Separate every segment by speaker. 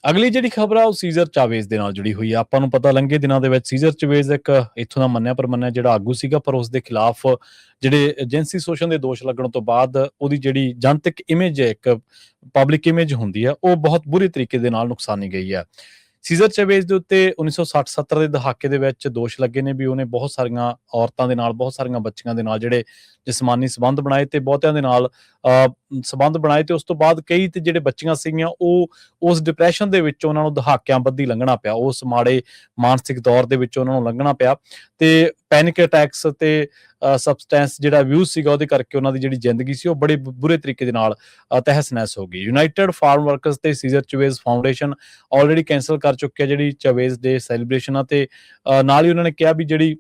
Speaker 1: ਅਗਲੀ ਜਿਹੜੀ ਖਬਰ ਆ ਉਹ ਸੀਜ਼ਰ ਚਾਵੇਜ਼ ਦੇ ਨਾਲ ਜੁੜੀ ਹੋਈ ਆ। ਆਪਾਂ ਨੂੰ ਪਤਾ ਲੰਘੇ ਦਿਨਾਂ ਦੇ ਵਿੱਚ ਸੀਜ਼ਰ ਚਾਵੇਜ਼ ਇੱਕ ਇੱਥੋਂ ਦਾ ਮੰਨਿਆ-ਪ੍ਰਮੰਨਿਆ ਜਿਹੜਾ ਆਗੂ ਸੀਗਾ, ਪਰ ਉਸ ਦੇ ਖਿਲਾਫ ਜਿਹੜੇ ਜਿਨਸੀ ਸ਼ੋਸ਼ਣ ਦੇ ਦੋਸ਼ ਲੱਗਣ ਤੋਂ ਬਾਅਦ ਉਹਦੀ ਜਿਹੜੀ ਜਨਤਕ ਇਮੇਜ ਹੈ, ਇੱਕ ਪਬਲਿਕ ਇਮੇਜ ਹੁੰਦੀ ਆ, ਉਹ ਬਹੁਤ ਬੁਰੇ ਤਰੀਕੇ ਦੇ ਨਾਲ ਨੁਕਸਾਨੀ ਗਈ ਆ। ਸੀਜ਼ਰ ਚਾਵੇਜ਼ ਦੇ ਉੱਤੇ 1960-70 ਦੇ ਦਹਾਕੇ ਦੇ ਵਿੱਚ ਦੋਸ਼ ਲੱਗੇ ਨੇ ਵੀ ਉਹਨੇ ਬਹੁਤ ਸਾਰੀਆਂ ਔਰਤਾਂ ਦੇ ਨਾਲ, ਬਹੁਤ ਸਾਰੀਆਂ ਬੱਚੀਆਂ ਦੇ ਨਾਲ ਜਿਹੜੇ ਜਿਸਮਾਨੀ ਸੰਬੰਧ ਬਣਾਏ ਤੇ ਬਹੁਤਿਆਂ ਦੇ ਨਾਲ ਸੰਬੰਧ ਬਣਾਏ, ਤੇ ਉਸ ਤੋਂ ਬਾਅਦ ਕਈ ਤੇ ਜਿਹੜੇ ਬੱਚੀਆਂ ਸੀਗੀਆਂ ਉਹ ਉਸ ਡਿਪਰੈਸ਼ਨ ਦੇ ਵਿੱਚ ਉਹਨਾਂ ਨੂੰ ਦਹਾਕਿਆਂ ਬੱਧੀ ਲੰਘਣਾ ਪਿਆ, ਉਸ ਮਾੜੇ ਮਾਨਸਿਕ ਦੌਰ ਦੇ ਵਿੱਚ ਉਹਨਾਂ ਨੂੰ ਲੰਘਣਾ ਪਿਆ ਤੇ ਪੈਨਿਕ ਅਟੈਕਸ ਤੇ ਸਬਸਟੈਂਸ ਜਿਹੜਾ ਅਬਿਊਜ਼ ਸੀਗਾ ਉਹਦੇ ਕਰਕੇ ਉਹਨਾਂ ਦੀ ਜਿਹੜੀ ਜ਼ਿੰਦਗੀ ਸੀ ਉਹ ਬੜੇ ਬੁਰੇ ਤਰੀਕੇ ਦੇ ਨਾਲ ਤਹਿਸ ਨਹਿਸ ਹੋ ਗਈ। ਯੂਨਾਈਟਿਡ ਫਾਰਮ ਵਰਕਰਸ ਤੇ Caesar Chavez foundation already cancel ਕਰ ਚੁੱਕਿਆ ਜਿਹੜੀ ਚਾਵੇਜ਼ ਡੇ ਸੈਲੀਬ੍ਰੇਸ਼ਨ ਆ, ਤੇ ਨਾਲ ਹੀ ਉਹਨਾਂ ਨੇ ਕਿਹਾ ਵੀ ਜਿਹੜੀ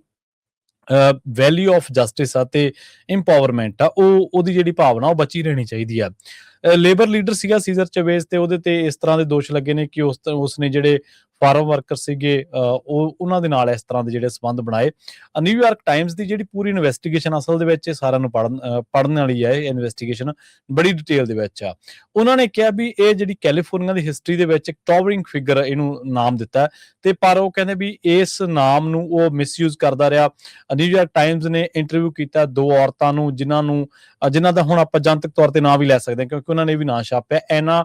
Speaker 1: ਵੈਲਿਊ ਆਫ ਜਸਟਿਸ ਆ ਤੇ ਇੰਪਾਵਰਮੈਂਟ ਆ ਉਹਦੀ ਜਿਹੜੀ ਭਾਵਨਾ ਉਹ ਬਚੀ ਰਹਿਣੀ ਚਾਹੀਦੀ ਆ। ਲੇਬਰ ਲੀਡਰ ਸੀਗਾ ਸੀਜ਼ਰ ਚਾਵੇਜ਼ ਤੇ ਉਹਦੇ ਤੇ ਇਸ ਤਰ੍ਹਾਂ ਦੇ ਦੋਸ਼ ਲੱਗੇ ਨੇ ਕਿ ਉਸਨੇ ਜਿਹੜੇ ਫਾਰਮ ਵਰਕਰ ਸੀਗੇ ਉਹਨਾਂ ਦੇ ਨਾਲ ਇਸ ਤਰ੍ਹਾਂ ਦੇ ਜਿਹੜੇ ਸੰਬੰਧ ਬਣਾਏ। ਨਿਊਯਾਰਕ ਟਾਈਮਸ ਦੀ ਜਿਹੜੀ ਪੂਰੀ ਇਨਵੈਸਟੀਗੇਸ਼ਨ ਅਸਲ ਦੇ ਵਿੱਚ ਸਾਰਿਆਂ ਨੂੰ ਪੜ੍ਹਨ ਵਾਲੀ ਹੈ। ਇਹ ਇਨਵੈਸਟੀਗੇਸ਼ਨ ਬੜੀ ਡਿਟੇਲ ਦੇ ਵਿੱਚ ਆ। ਉਹਨਾਂ ਨੇ ਕਿਹਾ ਵੀ ਇਹ ਜਿਹੜੀ ਕੈਲੀਫੋਰਨੀਆ ਦੀ ਹਿਸਟਰੀ ਦੇ ਵਿੱਚ ਇੱਕ ਟਾਵਰਿੰਗ ਫਿਗਰ ਇਹਨੂੰ ਨਾਮ ਦਿੱਤਾ, ਤੇ ਪਰ ਉਹ ਕਹਿੰਦੇ ਵੀ ਇਸ ਨਾਮ ਨੂੰ ਉਹ ਮਿਸਯੂਜ਼ ਕਰਦਾ ਰਿਹਾ। ਨਿਊਯਾਰਕ ਟਾਈਮਸ ਨੇ ਇੰਟਰਵਿਊ ਕੀਤਾ ਦੋ ਔਰਤਾਂ ਨੂੰ ਜਿਨ੍ਹਾਂ ਦਾ ਹੁਣ ਆਪਾਂ ਜਨਤਕ ਤੌਰ ਤੇ ਨਾਂ ਵੀ ਲੈ ਸਕਦੇ ਹਾਂ ਕਿਉਂਕਿ ਉਹਨਾਂ ਨੇ ਵੀ ਨਾਂ ਛਾਪਿਆ, ਐਨਾ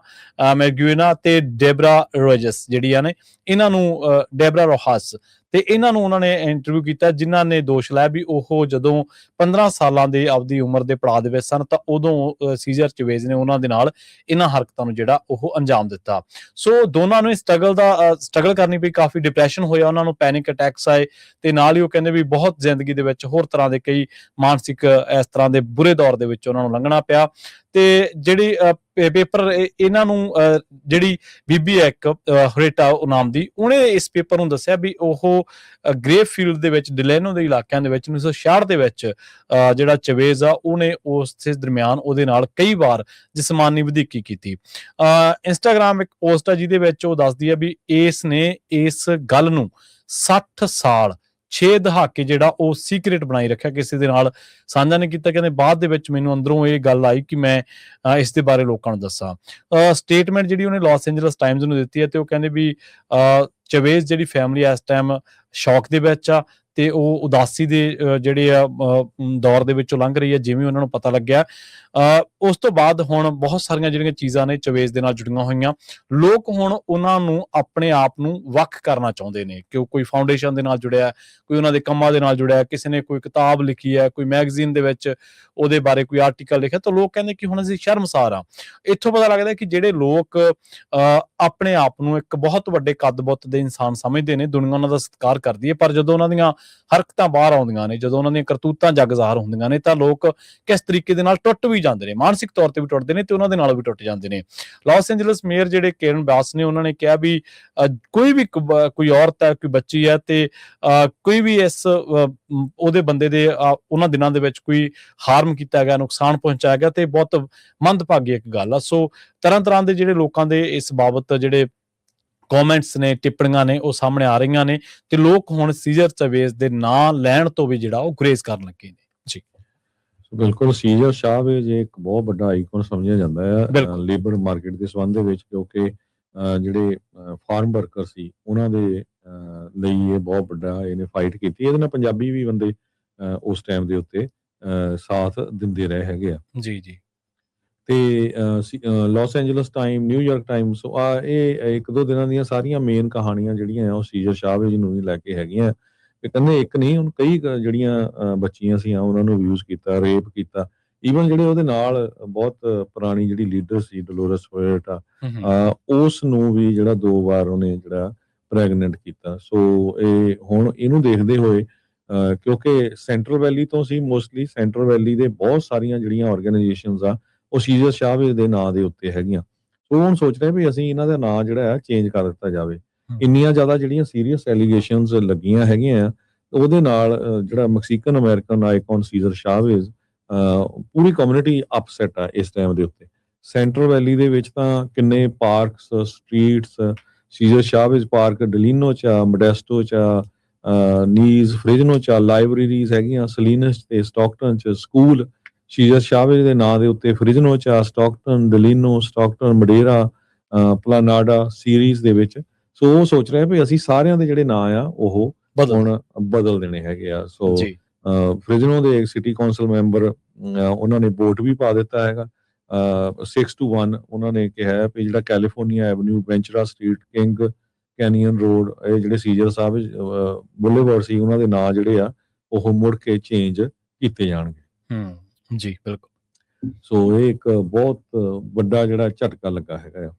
Speaker 1: ਮੈਗੂਏਨਾ ਤੇ ਡੇਬਰਾ ਰੋਜਸ ਜਿਹੜੀਆਂ ਨੇ, ਇਹਨਾਂ ਨੂੰ ਡੇਬਰਾ ਰੋਹਾਸ, ਤੇ ਇਹਨਾਂ ਨੂੰ ਉਹਨਾਂ ਨੇ ਇੰਟਰਵਿਊ ਕੀਤਾ, ਜਿਨ੍ਹਾਂ ਨੇ ਦੋਸ਼ ਲਾਇਆ ਵੀ ਉਹ ਜਦੋਂ 15 ਸਾਲਾਂ ਦੇ ਆਪਦੀ ਉਮਰ ਦੇ ਪੜਾਅ ਦੇ ਵਿੱਚ ਸਨ ਤਾਂ ਉਦੋਂ ਸੀਜ਼ਰ ਚਾਵੇਜ਼ ਨੇ ਉਹਨਾਂ ਦੇ ਨਾਲ ਇਹਨਾਂ ਹਰਕਤਾਂ ਨੂੰ ਜਿਹੜਾ ਉਹ ਅੰਜਾਮ ਦਿੱਤਾ। ਸੋ ਦੋਨਾਂ ਨੂੰ ਸਟਰਗਲ ਕਰਨੀ ਪਈ, ਕਾਫੀ ਡਿਪਰੈਸ਼ਨ ਹੋਇਆ, ਉਹਨਾਂ ਨੂੰ ਪੈਨਿਕ ਅਟੈਕਸ ਆਏ, ਤੇ ਨਾਲ ਹੀ ਉਹ ਕਹਿੰਦੇ ਵੀ ਬਹੁਤ ਜ਼ਿੰਦਗੀ ਦੇ ਵਿੱਚ ਹੋਰ ਤਰ੍ਹਾਂ ਦੇ ਕਈ ਮਾਨਸਿਕ ਇਸ ਤਰ੍ਹਾਂ ਦੇ ਬੁਰੇ ਦੌਰ ਦੇ ਵਿੱਚ ਉਹਨਾਂ ਨੂੰ ਲੰਘਣਾ ਪਿਆ। ਤੇ ਜਿਹੜੀ ਪੇਪਰ ਇਹਨਾਂ ਨੂੰ ਜਿਹੜੀ ਬੀਬੀ ਹੈ ਇੱਕ ਹਰੇਟਾ ਨਾਮ ਦੀ, ਉਹਨੇ ਇਸ ਪੇਪਰ ਨੂੰ ਦੱਸਿਆ ਵੀ ਉਹ ਗ੍ਰੇਵ ਫੀਲਡ ਦੇ ਵਿੱਚ ਡਿਲੈਨੋ ਦੇ ਇਲਾਕਿਆਂ ਦੇ ਵਿੱਚ 1966 ਦੇ ਵਿੱਚ ਜਿਹੜਾ ਚਾਵੇਜ਼ ਆ ਉਹਨੇ ਉਸ ਦਰਮਿਆਨ ਉਹਦੇ ਨਾਲ ਕਈ ਵਾਰ ਜਿਸਮਾਨੀ ਵਧੀਕੀ ਕੀਤੀ। ਇੰਸਟਾਗ੍ਰਾਮ ਇੱਕ ਪੋਸਟ ਆ ਜਿਹਦੇ ਵਿੱਚ ਉਹ ਦੱਸਦੀ ਹੈ ਵੀ ਇਸ ਨੇ ਇਸ ਗੱਲ ਨੂੰ 60 ਸਾਲ 6 ਦਹਾਕੇ ਜਿਹੜਾ ਉਹ ਸੀਕ੍ਰੇਟ ਬਣਾਈ ਰੱਖਿਆ, ਕਿਸੇ ਦੇ ਨਾਲ ਸਾਂਝਾ ਨਹੀਂ ਕੀਤਾ। ਕਹਿੰਦੇ ਬਾਅਦ ਦੇ ਵਿੱਚ ਮੈਨੂੰ ਅੰਦਰੋਂ ਇਹ ਗੱਲ ਆਈ ਕਿ ਮੈਂ ਇਸ ਦੇ ਬਾਰੇ ਲੋਕਾਂ ਨੂੰ ਦੱਸਾਂ। ਸਟੇਟਮੈਂਟ ਜਿਹੜੀ ਉਹਨੇ ਲਾਸ ਐਂਜਲਸ ਟਾਈਮਜ਼ ਨੂੰ ਦਿੱਤੀ ਹੈ, ਤੇ ਉਹ ਕਹਿੰਦੇ ਵੀ ਚਾਵੇਜ਼ ਜਿਹੜੀ ਫੈਮਿਲੀ ਇਸ ਟਾਈਮ ਸ਼ੌਕ ਦੇ ਵਿੱਚ ਆ ਤੇ ਉਹ ਉਦਾਸੀ ਦੇ ਜਿਹੜੇ ਆ ਦੌਰ ਦੇ ਵਿੱਚੋਂ ਲੰਘ ਰਹੀ ਹੈ, ਜਿਵੇਂ ਉਹਨਾਂ ਨੂੰ ਪਤਾ ਲੱਗਿਆ। ਉਸ ਤੋਂ ਬਾਅਦ ਹੁਣ ਬਹੁਤ ਸਾਰੀਆਂ ਜਿਹੜੀਆਂ ਚੀਜ਼ਾਂ ਨੇ ਚਾਵੇਜ਼ ਦੇ ਨਾਲ ਜੁੜੀਆਂ ਹੋਈਆਂ, ਲੋਕ ਹੁਣ ਉਹਨਾਂ ਨੂੰ ਆਪਣੇ ਆਪ ਨੂੰ ਵੱਖ ਕਰਨਾ ਚਾਹੁੰਦੇ ਨੇ ਕਿ ਕੋਈ ਫਾਊਂਡੇਸ਼ਨ ਦੇ ਨਾਲ ਜੁੜਿਆ, ਕੋਈ ਉਹਨਾਂ ਦੇ ਕੰਮਾਂ ਦੇ ਨਾਲ ਜੁੜਿਆ, ਕਿਸੇ ਨੇ ਕੋਈ ਕਿਤਾਬ ਲਿਖੀ ਹੈ, ਕੋਈ ਮੈਗਜ਼ੀਨ ਦੇ ਵਿੱਚ ਉਹਦੇ ਬਾਰੇ ਕੋਈ ਆਰਟੀਕਲ ਲਿਖਿਆ, ਤਾਂ ਲੋਕ ਕਹਿੰਦੇ ਕਿ ਹੁਣ ਅਸੀਂ ਸ਼ਰਮਸਾਰ ਆ। ਇੱਥੋਂ ਪਤਾ ਲੱਗਦਾ ਕਿ ਜਿਹੜੇ ਲੋਕ ਆਪਣੇ ਆਪ ਨੂੰ ਇੱਕ ਬਹੁਤ ਵੱਡੇ ਕੱਦ-ਬੁੱਤ ਦੇ ਇਨਸਾਨ ਸਮਝਦੇ ਨੇ, ਦੁਨੀਆ ਉਹਨਾਂ ਦਾ ਸਤਿਕਾਰ ਕਰਦੀ ਹੈ, ਪਰ ਜਦੋਂ ਉਹਨਾਂ ਦੀਆਂ ਹਰਕਤਾਂ ਬਾਹਰ ਆਉਂਦੀਆਂ ਨੇ, ਜਦੋਂ ਉਹਨਾਂ ਦੀਆਂ ਕਰਤੂਤਾਂ ਜੱਗ ਜ਼ਾਹਰ ਹੁੰਦੀਆਂ ਨੇ, ਤਾਂ ਲੋਕ ਕਿਸ ਤਰੀਕੇ ਦੇ ਨਾਲ ਟੁੱਟ ਵੀ ਜਾਂਦੇ ਨੇ, ਮਾਨਸਿਕ ਤੌਰ ਤੇ ਵੀ ਟੁੱਟਦੇ ਨੇ ਤੇ ਉਹਨਾਂ ਦੇ ਨਾਲ ਵੀ ਟੁੱਟ ਜਾਂਦੇ ਨੇ। ਲਾਸ ਐਂਜਲਸ ਮੇਅਰ ਜਿਹੜੇ ਕੇਰਨ ਬਾਸ ਨੇ, ਉਹਨਾਂ ਨੇ ਕਿਹਾ ਵੀ ਕੋਈ ਔਰਤ ਹੈ, ਕੋਈ ਬੱਚੀ ਹੈ, ਤੇ ਕੋਈ ਵੀ ਇਸ ਉਹਦੇ ਬੰਦੇ ਦੇ ਉਹਨਾਂ ਦਿਨਾਂ ਦੇ ਵਿੱਚ ਕੋਈ ਹਾਰਮ ਕੀਤਾ ਗਿਆ, ਨੁਕਸਾਨ ਪਹੁੰਚਾਇਆ ਗਿਆ, ਤੇ ਬਹੁਤ ਮੰਦਭਾਗੀ ਇੱਕ ਗੱਲ ਆ। ਸੋ ਤਰ੍ਹਾਂ ਦੇ ਜਿਹੜੇ ਲੋਕਾਂ ਦੇ ਇਸ ਬਾਬਤ ਜਿਹੜੇ ਕਮੈਂਟਸ ਨੇ, ਟਿੱਪਣੀਆਂ ਨੇ, ਉਹ ਸਾਹਮਣੇ ਆ ਰਹੀਆਂ ਨੇ, ਤੇ ਲੋਕ ਹੁਣ ਸੀਜ਼ਰ ਚਾਵੇਜ਼ ਦੇ ਨਾਂ ਲੈਣ ਤੋਂ ਵੀ ਜਿਹੜਾ ਉਹ ਗੁਰੇਜ਼ ਕਰਨ ਲੱਗੇ ਨੇ। ਜੀ
Speaker 2: ਬਿਲਕੁਲ, ਸੀਜ਼ਰ ਚਾਵੇਜ਼ ਇੱਕ ਬਹੁਤ ਵੱਡਾ ਆਈਕਨ ਸਮਝਿਆ ਜਾਂਦਾ ਹੈ ਲੇਬਰ ਮਾਰਕੀਟ ਦੇ ਸੰਬੰਧ ਦੇ ਵਿੱਚ, ਕਿਉਂਕਿ ਜਿਹੜੇ ਫਾਰਮ ਵਰਕਰ ਸੀ ਉਹਨਾਂ ਦੇ ਲਈ ਇਹ ਬਹੁਤ ਵੱਡਾ ਇਹਨੇ ਫਾਈਟ ਕੀਤੀ। ਇਹਦੇ ਨਾਲ ਪੰਜਾਬੀ ਵੀ ਬੰਦੇ ਉਸ ਟਾਈਮ ਦੇ ਉੱਤੇ ਸਾਥ ਦਿੰਦੇ ਰਹੇ ਹੈਗੇ ਆ।
Speaker 1: ਜੀ ਜੀ।
Speaker 2: ਤੇ Los Angeles time, New York Times, ਇਹ ਇੱਕ ਦੋ ਦਿਨਾਂ ਦੀਆਂ ਸਾਰੀਆਂ ਮੇਨ ਕਹਾਣੀਆਂ ਜਿਹੜੀਆਂ ਆ ਉਹ ਸੀਜ਼ਰ ਚਾਵੇਜ਼ ਨੂੰ ਹੀ ਲੈ ਕੇ ਹੈਗੀਆਂ। ਤੇ ਕਹਿੰਦੇ ਇੱਕ ਨਹੀਂ, ਹੁਣ ਕਈ ਜਿਹੜੀਆਂ ਬੱਚੀਆਂ ਸੀ ਉਹਨਾਂ ਨੂੰ ਅਬਿਊਜ਼ ਕੀਤਾ, ਰੇਪ ਕੀਤਾ। ਈਵਨ ਜਿਹੜੇ ਉਹਦੇ ਨਾਲ ਬਹੁਤ ਪੁਰਾਣੀ ਜਿਹੜੀ ਲੀਡਰ ਸੀ ਡੋਲੋਰਸ ਹੁਏਰਟਾ, ਉਸ ਨੂੰ ਵੀ ਜਿਹੜਾ 2 ਵਾਰ ਉਹਨੇ ਜਿਹੜਾ ਪ੍ਰੈਗਨੈਂਟ ਕੀਤਾ। ਸੋ ਇਹ ਹੁਣ ਇਹਨੂੰ ਦੇਖਦੇ ਹੋਏ, ਕਿਉਂਕਿ ਸੈਂਟਰਲ ਵੈਲੀ ਤੋਂ ਸੀ ਮੋਸਟਲੀ, ਸੈਂਟਰਲ ਵੈਲੀ ਦੇ ਬਹੁਤ ਸਾਰੀਆਂ ਜਿਹੜੀਆਂ ਆਰਗੇਨਾਈਜੇਸ਼ਨਸ ਆ ਉਹ ਸੀਜ਼ਰ ਚਾਵੇਜ਼ ਦੇ ਨਾਂ ਦੇ ਉੱਤੇ ਹੈਗੀਆਂ। ਸੋ ਹੁਣ ਸੋਚ ਰਹੇ ਵੀ ਅਸੀਂ ਇਹਨਾਂ ਦਾ ਨਾਂ ਜਿਹੜਾ ਹੈ ਚੇਂਜ ਕਰ ਦਿੱਤਾ ਜਾਵੇ। ਇੰਨੀਆਂ ਜ਼ਿਆਦਾ ਜਿਹੜੀਆਂ ਸੀਰੀਅਸ ਐਲੀਗੇਸ਼ਨਸ ਲੱਗੀਆਂ ਹੈਗੀਆਂ, ਉਹਦੇ ਨਾਲ ਜਿਹੜਾ Mexican American icon Caesar Chavez, ਪੂਰੀ ਕਮਿਊਨਿਟੀ ਅਪਸੈਟ ਆ ਇਸ ਟਾਈਮ ਦੇ ਉੱਤੇ। ਸੈਂਟਰਲ ਵੈਲੀ ਦੇ ਵਿੱਚ ਤਾਂ ਕਿੰਨੇ parks, streets, Caesar Chavez park ਡਿਲੀਨੋ 'ਚ ਆ, ਮੋਡੈਸਟੋ 'ਚ ਆ, ਨੀਜ਼ ਫ੍ਰਿਜਨੋ 'ਚ ਆ, ਲਾਇਬ੍ਰੇਰੀਜ਼ ਹੈਗੀਆਂ ਸਲੀਨਸ ਤੇ ਸਟਾਕਟਨ 'ਚ, ਸਕੂਲ ਸੀਜ਼ਰ ਚਾਵੇਜ਼ ਦੇ ਨਾਂ ਦੇ ਉੱਤੇ ਫ੍ਰਿਜਨੋ 'ਚ ਆ, ਸਟਾਕਟਨ, ਡਿਲੀਨੋ, ਸਟਾਕਟਨ, ਮਡੇਰਾ, ਪਲਾਨਾਡਾ ਸੀਰੀਜ਼ ਦੇ ਵਿੱਚ। ਸੋ ਉਹ ਸੋਚ ਰਿਹਾ ਵੀ ਅਸੀਂ ਸਾਰਿਆਂ ਦੇ ਜਿਹੜੇ ਨਾਂ ਆ ਉਹ
Speaker 1: ਬਦਲ
Speaker 2: ਹੁਣ ਬਦਲ ਦੇਣੇ ਹੈਗੇ ਆ। ਸੋ
Speaker 1: ਜੀ
Speaker 2: ਫ੍ਰਿਜ਼ਨੋ ਦੇ ਸਿਟੀ ਕੌਂਸਲ ਮੈਂਬਰ ਉਹਨਾਂ ਨੇ ਵੋਟ ਵੀ ਪਾ ਦਿੱਤਾ ਹੈਗਾ। 6-1 ਉਹਨਾਂ ਨੇ ਕਿਹਾ ਹੈ ਵੀ ਜਿਹੜਾ California Avenue, Ventura Street, King Canyon Road, ਇਹ ਜਿਹੜੇ ਸੀਜਰ ਸਾਹਿਬ ਬੁੱਲੇਵਰਡ ਸੀ, ਉਹਨਾਂ ਦੇ ਨਾਂ ਜਿਹੜੇ ਆ ਉਹ ਮੁੜ ਕੇ ਚੇਂਜ ਕੀਤੇ ਜਾਣਗੇ।
Speaker 1: ਜੀ ਬਿਲਕੁਲ।
Speaker 2: ਸੋ ਇਹ ਇੱਕ ਬਹੁਤ ਵੱਡਾ ਜਿਹੜਾ ਝਟਕਾ ਲੱਗਾ ਹੈਗਾ ਆ।